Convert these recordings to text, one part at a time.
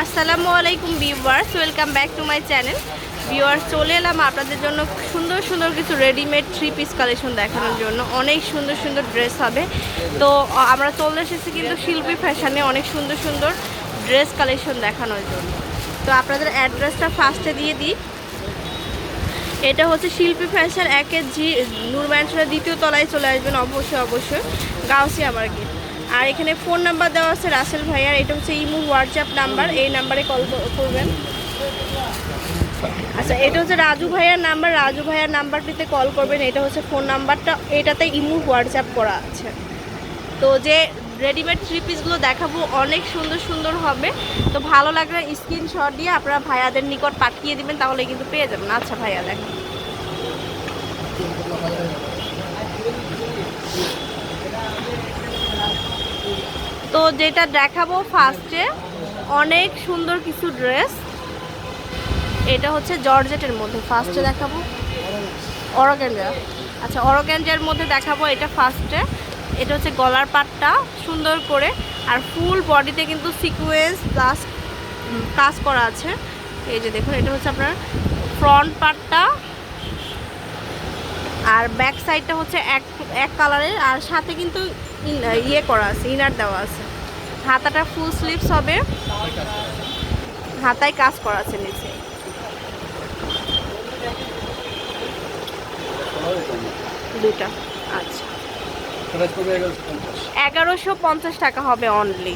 আসসালামু আলাইকুম viewers, welcome back to my channel. Viewers, চলে এলাম আপনাদের জন্য সুন্দর সুন্দর কিছু রেডিমেড 3 পিস কালেকশন দেখানোর জন্য। অনেক সুন্দর সুন্দর ড্রেস হবে। তো আমরা চলে এসেছি কিন্তু শিল্পী ফ্যাশনে অনেক সুন্দর সুন্দর ড্রেস কালেকশন দেখানোর জন্য। তো আপনাদের অ্যাড্রেসটা ফার্স্টে দিয়ে দিই। এটা হচ্ছে শিল্পী ফ্যাশন 1 নূর ম্যানশনের 2য় তলায় চলে আসবেন অবশ্যই গাউসিয়া মার্কেট। আর এখানে ফোন নাম্বার দেওয়া আছে রাসেল ভাইয়ার। এটা হচ্ছে ইমো হোয়াটসঅ্যাপ নাম্বার, এই নাম্বারে কল করবেন। আচ্ছা, এটা হচ্ছে রাজু ভাইয়ার নাম্বার, রাজু ভাইয়ার নাম্বারটিতে কল করবেন। এটা হচ্ছে ফোন নাম্বারটা, এটাতে ইমো হোয়াটসঅ্যাপ করা আছে। তো যে রেডিমেড 3 পিসগুলো দেখাবো অনেক সুন্দর সুন্দর হবে। তো ভালো লাগলে স্ক্রিনশট দিয়ে আপনারা ভাইয়াদের নিকট পাঠিয়ে দিবেন, তাহলে কিন্তু পেয়ে যাবেন। আচ্ছা ভাইয়া, দেখেন। তো যেটা দেখাবো ফার্স্টে, অনেক সুন্দর কিছু ড্রেস। এটা হচ্ছে জর্জেটের মধ্যে ফার্স্টে দেখাবো, অর্গানজা। আচ্ছা, অর্গানজার মধ্যে দেখাবো এটা ফার্স্টে। এটা হচ্ছে গলার পাটটা সুন্দর করে, আর ফুল বডিতে কিন্তু সিকোয়েন্স প্লাস কাজ করা আছে। এই যে দেখুন, এটা হচ্ছে আপনার ফ্রন্ট পার্টটা, আর ব্যাক সাইডটা হচ্ছে এক কালারের, আর সাথে কিন্তু ইয়ে করা আছে, ইনার দেওয়া আছে। হাতাটা ফুল স্লিভস হবে, হাতায় কাজ করা আছে নিচে। দুটা। আচ্ছা, 1150 টাকা হবে অনলি।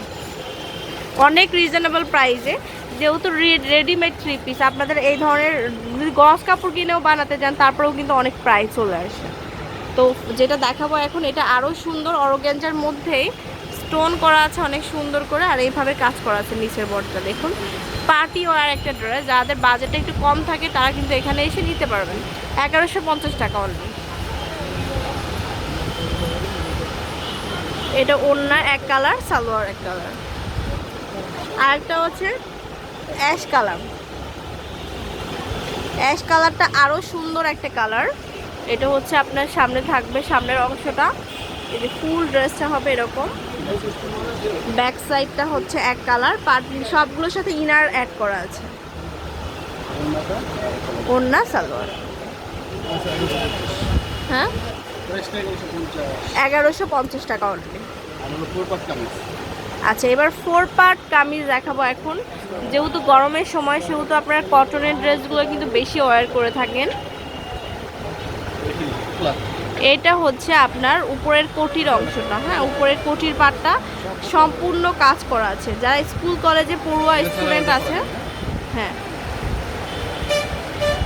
অনেক রিজনেবল প্রাইসে, যেহেতু রেডিমেড 3 পিস। আপনাদের এই ধরনের গস কাপড় কিনেও বানাতে যান, তারপরেও কিন্তু অনেক প্রাইস চলে আসে। তো যেটা দেখাবো এখন, এটা আরও সুন্দর, অর্গানজার মধ্যেই স্টোন করা আছে অনেক সুন্দর করে, আর এইভাবে কাজ করা আছে নিচের বর্ডটা। দেখুন, পার্টি ওয়ার একটা ড্রেস। যাদের বাজেটটা একটু কম থাকে তারা কিন্তু এখানে এসে নিতে পারবেন। 1150 টাকা অনলি। এটা ওড়না এক কালার, সালোয়ার এক কালার। আরেকটা হচ্ছে অ্যাশ কালার। অ্যাশ কালারটা আরও সুন্দর একটা কালার। এটা হচ্ছে আপনার সামনে থাকবে, সামনের অংশটা এই যে ফুল ড্রেসটা হবে এরকম। ব্যাক সাইডটা হচ্ছে এক কালার, পার্ট সবগুলোর সাথে ইনার অ্যাড করা আছে। ওড়না সালোয়ার। হ্যাঁ, 1150 টাকা অনলি। আচ্ছা, এবার 4 পার্ট কামিজ দেখাবো এখন। যেহেতু গরমের সময়, সেহেতু আপনারা কটনের ড্রেসগুলো কিন্তু বেশি ওয়্যার করে থাকেন। এটা হচ্ছে আপনার উপরের কোটির অংশটা। হ্যাঁ, উপরের কোটির পাটটা সম্পূর্ণ কাজ করা আছে। যারা স্কুল কলেজে পড়ুয়া স্টুডেন্ট আছে, হ্যাঁ,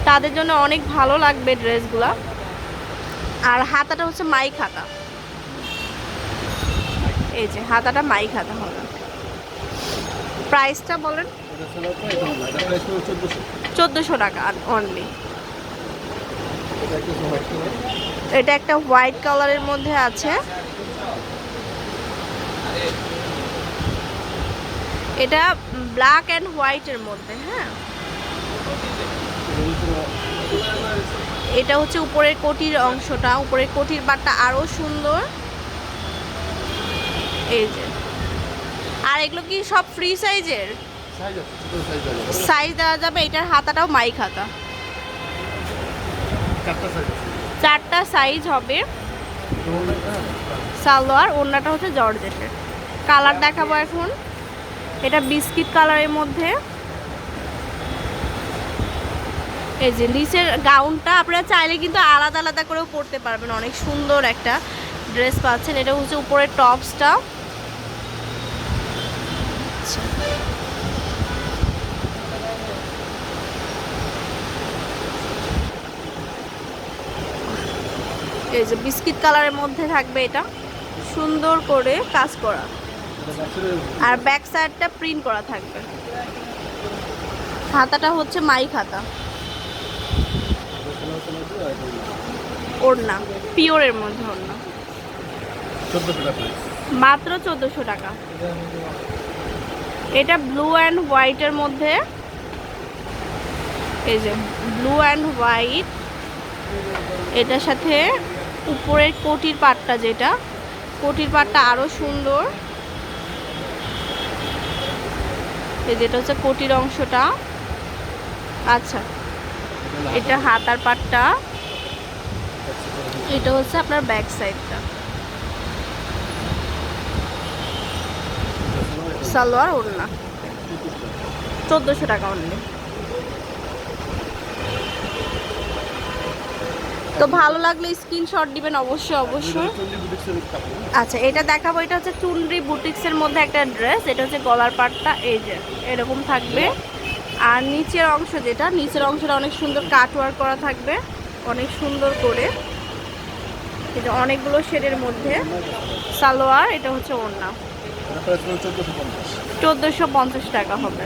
তাদের জন্য অনেক ভালো লাগবে ড্রেসগুলা। আর হাতাটা হচ্ছে মাইক হাতা। এই যে হাতাটা মাইক হাতা হবে। প্রাইসটা বলেন। 1400 টাকা অনলি। এটা একটা হোয়াইট কালারের মধ্যে আছে। এটা ব্ল্যাক অ্যান্ড হোয়াইটের মধ্যে। হ্যাঁ, এটা হচ্ছে উপরের কোটির অংশটা, উপরের কোটির পাটটা আরো সুন্দর। এই যে, আর এগুলো কি সব ফ্রি সাইজের? সাইজ দেওয়া যাবে। এটার হাতাটাও মাইক হাতা, 4টা সাইজ হবে। সালোয়ার, ওড়নাটা হচ্ছে জর্জেটের। কালার দেখাবো এখন। এটা বিস্কিট কালারের মধ্যে। এই যে নিচের গাউনটা আপনারা চাইলে কিন্তু আলাদা আলাদা করেও পরতে পারবেন। অনেক সুন্দর একটা ড্রেস পাচ্ছেন। এটা হচ্ছে উপরের টপসটা। এই যে বিস্কিট কালারের মধ্যে থাকবে, এটা সুন্দর করে কাজ করা, আর ব্যাক সাইডটা প্রিন্ট করা থাকবে। হাতাটা হচ্ছে মাইক হাতা। ওড়না পিওরের মধ্যে, ওড়না মাত্র 1400 টাকা। এটা ব্লু অ্যান্ড হোয়াইটের মধ্যে। এই যে ব্লু অ্যান্ড হোয়াইট, এটার সাথে উপরের কোটির পাটটা, যেটা কোটির পাটটা আরো সুন্দর। এই যেটা হচ্ছে কোটির অংশটা। আচ্ছা, এটা হাতার পাটটা, এটা হচ্ছে আপনার ব্যাক সাইডটা। সালোয়ার ওড়না 1400 টাকা অনলি। তো ভালো লাগলে স্ক্রিনশট দিবেন অবশ্যই অবশ্যই। আচ্ছা, এটা দেখাবো, এটা হচ্ছে চুনরি বুটিক্সের মধ্যে একটা ড্রেস। এটা হচ্ছে গলার পাটটা এই যে এরকম থাকবে, আর নিচের অংশ যেটা, নিচের অংশটা অনেক সুন্দর কাট ওয়ার্ক করা থাকবে, অনেক সুন্দর করে। এটা অনেকগুলো শেডের মধ্যে। সালোয়ার, এটা হচ্ছে ওড়না 1450 টাকা হবে।